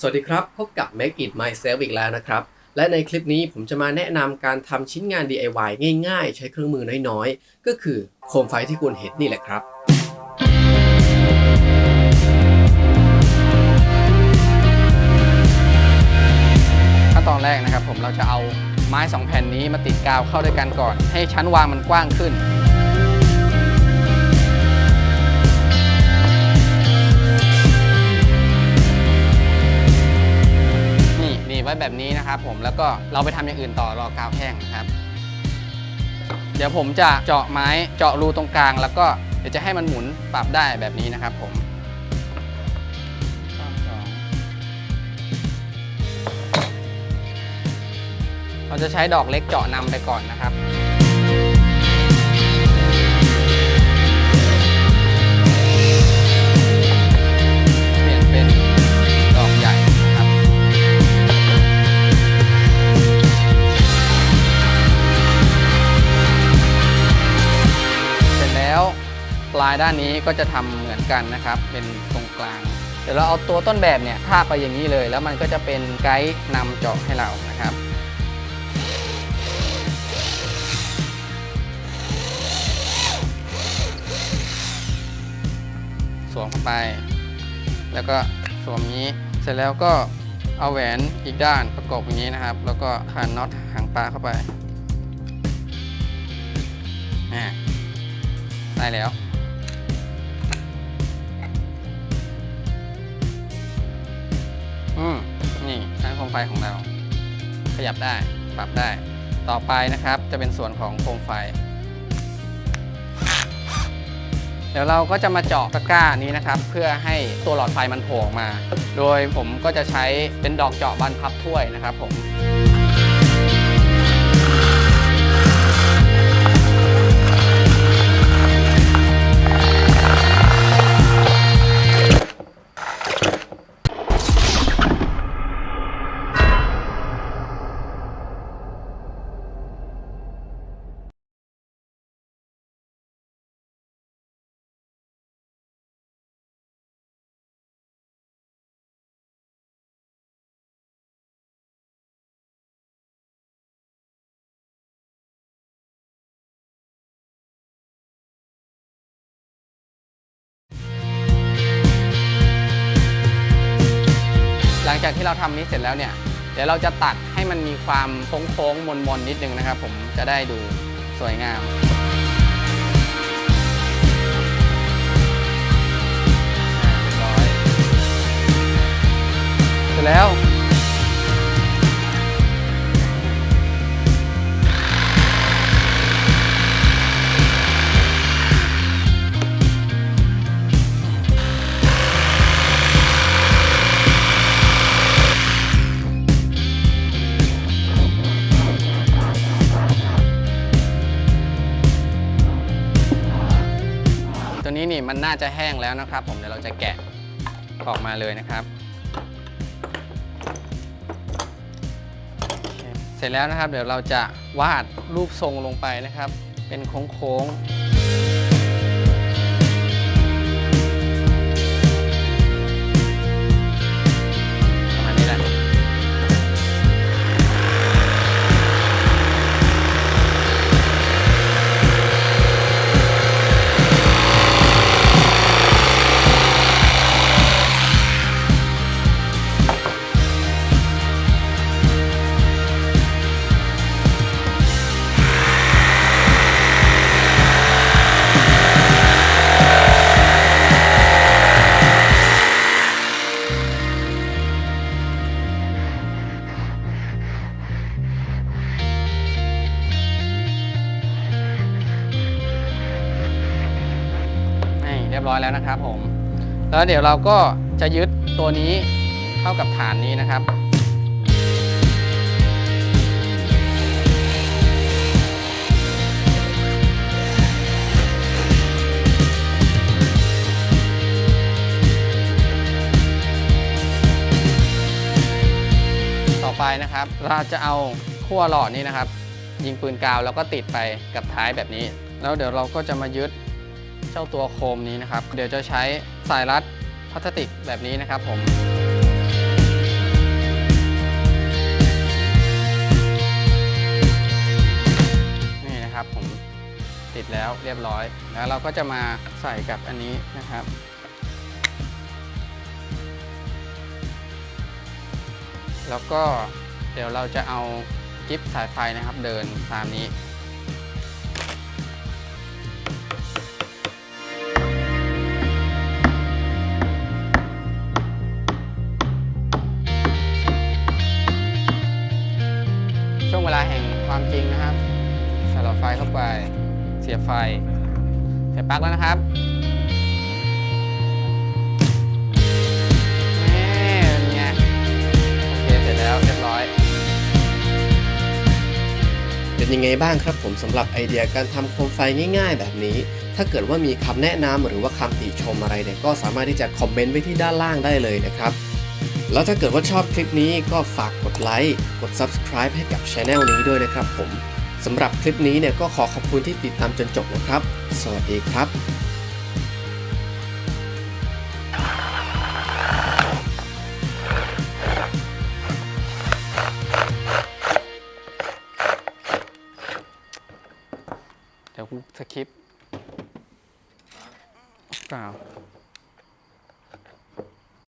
สวัสดีครับพบกับ Make It Myself อีกแล้วนะครับและในคลิปนี้ผมจะมาแนะนำการทำชิ้นงาน DIY ง่ายๆใช้เครื่องมือน้อยๆก็คือโคมไฟที่คุณเห็นนี่แหละครับขั้นตอนแรกนะครับเราจะเอาไม้2แผ่นนี้มาติดกาวเข้าด้วยกันก่อนให้ชั้นวางมันกว้างขึ้นนี่ไว้แบบนี้นะครับแล้วก็เราไปทำอย่างอื่นต่อรอกาวแห้งนะครับเดี๋ยวผมจะเจาะไม้เจาะรูตรงกลางแล้วก็เดี๋ยวจะให้มันหมุนปรับได้แบบนี้นะครับเราจะใช้ดอกเล็กเจาะนำไปก่อนนะครับเปลี่ยนเป็นดอกใหญ่นะครับเสร็จแล้วปลายด้านนี้ก็จะทำเหมือนกันนะครับเป็นตรงกลางเดี๋ยวเราเอาตัวต้นแบบเนี่ยทาบไปอย่างนี้เลยแล้วมันก็จะเป็นไกด์นำเจาะให้เรานะครับสวมเข้าไปแล้วก็สวมนี้เสร็จแล้วก็เอาแหวนอีกด้านประกบอย่างนี้นะครับแล้วก็คานน็อตหางปลาเข้าไปได้แล้วนี่ชั้นโคมไฟของเราขยับได้ปรับได้ต่อไปนะครับจะเป็นส่วนของโคมไฟเดี๋ยวเราก็จะมาเจาะตะกร้านี้นะครับเพื่อให้ตัวหลอดไฟมันโผล่ออกมาโดยผมก็จะใช้เป็นดอกเจาะบานพับถ้วยนะครับหลังจากที่เราทำนี้เสร็จแล้วเนี่ยเดี๋ยวเราจะตัดให้มันมีความโค้งๆมนๆนิดนึงนะครับผมจะได้ดูสวยงามเสร็จแล้วตัวนี้นี่มันน่าจะแห้งแล้วนะครับเดี๋ยวเราจะแกะออกมาเลยนะครับเสร็จแล้วนะครับเดี๋ยวเราจะวาดรูปทรงลงไปนะครับเป็นโค้งๆประมาณนี้แหละเรียบร้อยแล้วนะครับแล้วเดี๋ยวเราก็จะยึดตัวนี้เข้ากับฐานนี้นะครับต่อไปนะครับเราจะเอาขั้วหลอดนี้นะครับยิงปืนกาวแล้วก็ติดไปกับท้ายแบบนี้แล้วเดี๋ยวเราก็จะมายึด เจ้าตัวโคมนี้นะครับเดี๋ยวจะใช้สายรัดพลาสติกแบบนี้นะครับผม เรียบร้อยแล้วเราก็จะมาใส่กับอันนี้นะครับ แล้วก็เดี๋ยวเราจะเอากิ๊บสายไฟนะครับเดินตามนี้ช่วงเวลาแห่งความจริงนะครับใส่หลอดไฟเข้าไปเสียบไฟเสียบปลั๊กแล้วนะครับเรียบร้อย เป็นยังไงบ้างครับผมสำหรับไอเดียการทำโคมไฟง่ายๆแบบนี้ถ้าเกิดว่ามีคำแนะนำหรือว่าคำติชมอะไรเนี่ยก็สามารถที่จะคอมเมนต์ไว้ที่ด้านล่างได้เลยนะครับแล้วถ้าเกิดว่าชอบคลิปนี้ก็ฝากกดไลค์กด Subscribe ให้กับ Channel นี้ด้วยนะครับผมสำหรับคลิปนี้เนี่ยก็ขอขอบคุณที่ติดตามจนจบนะครับสวัสดีครับเดี๋ยวกูสคริปต์เปล่า